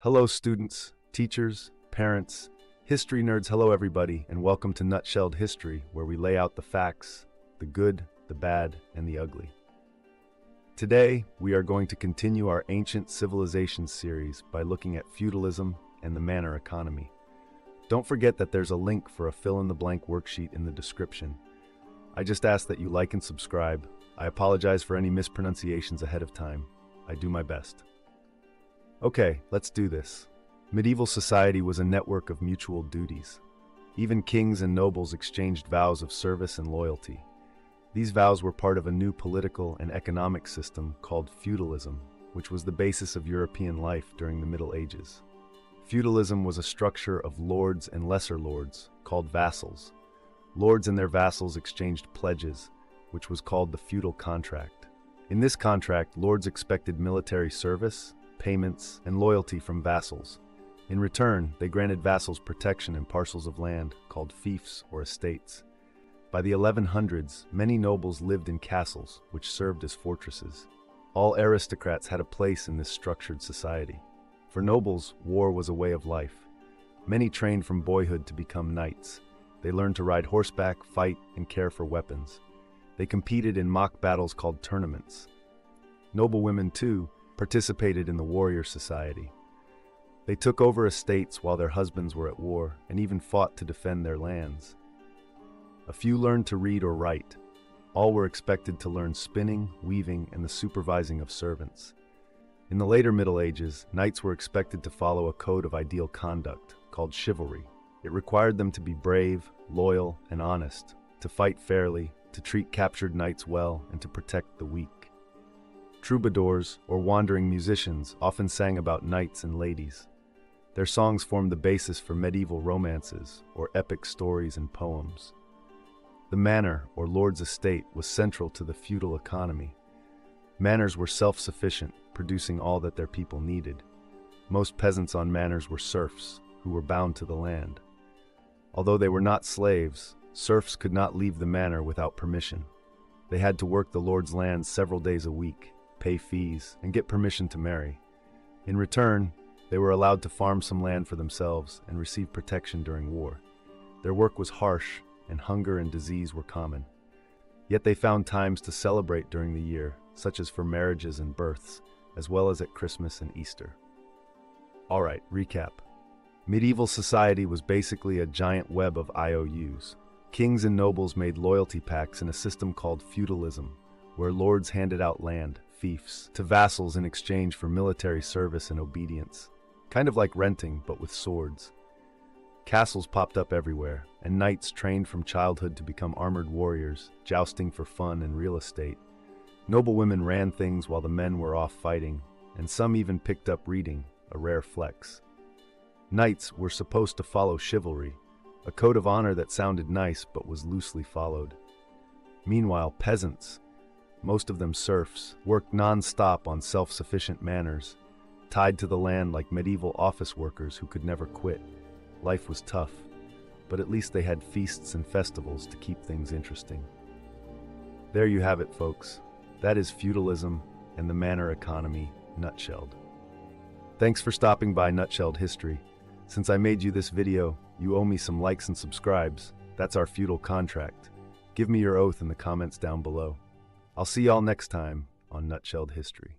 Hello students, teachers, parents, history nerds, hello everybody, and welcome to Nutshelled History, where we lay out the facts, the good, the bad, and the ugly. Today, we are going to continue our Ancient Civilizations series by looking at feudalism and the manor economy. Don't forget that there's a link for a fill-in-the-blank worksheet in the description. I just ask that you like and subscribe. I apologize for any mispronunciations ahead of time. I do my best. Okay, let's do this. Medieval society was a network of mutual duties. Even kings and nobles exchanged vows of service and loyalty. These vows were part of a new political and economic system called feudalism, which was the basis of European life during the Middle Ages. Feudalism was a structure of lords and lesser lords, called vassals. Lords and their vassals exchanged pledges, which was called the feudal contract. In this contract, lords expected military service, payments, and loyalty from vassals. In return, they granted vassals protection and parcels of land, called fiefs or estates. By the 1100s, many nobles lived in castles, which served as fortresses. All aristocrats had a place in this structured society. For nobles, war was a way of life. Many trained from boyhood to become knights. They learned to ride horseback, fight, and care for weapons. They competed in mock battles called tournaments. Noble women, too, participated in the warrior society. They took over estates while their husbands were at war and even fought to defend their lands. A few learned to read or write. All were expected to learn spinning, weaving, and the supervising of servants. In the later Middle Ages, knights were expected to follow a code of ideal conduct called chivalry. It required them to be brave, loyal, and honest, to fight fairly, to treat captured knights well, and to protect the weak. Troubadours, or wandering musicians, often sang about knights and ladies. Their songs formed the basis for medieval romances, or epic stories and poems. The manor, or lord's estate, was central to the feudal economy. Manors were self-sufficient, producing all that their people needed. Most peasants on manors were serfs, who were bound to the land. Although they were not slaves, serfs could not leave the manor without permission. They had to work the lord's land several days a week, pay fees, and get permission to marry. In return, they were allowed to farm some land for themselves and receive protection during war. Their work was harsh, and hunger and disease were common. Yet they found times to celebrate during the year, such as for marriages and births, as well as at Christmas and Easter. Alright, recap. Medieval society was basically a giant web of IOUs. Kings and nobles made loyalty pacts in a system called feudalism, where lords handed out land, fiefs, to vassals in exchange for military service and obedience. Kind of like renting, but with swords. Castles popped up everywhere, and knights trained from childhood to become armored warriors, jousting for fun and real estate. Noble women ran things while the men were off fighting, and some even picked up reading, a rare flex. Knights were supposed to follow chivalry, a code of honor that sounded nice but was loosely followed. Meanwhile, peasants, most of them serfs, worked non-stop on self-sufficient manors, tied to the land like medieval office workers who could never quit. Life was tough, but at least they had feasts and festivals to keep things interesting. There you have it, folks. That is feudalism and the manor economy, nutshelled. Thanks for stopping by Nutshelled History. Since I made you this video, you owe me some likes and subscribes. That's our feudal contract. Give me your oath in the comments down below. I'll see y'all next time on Nutshelled History.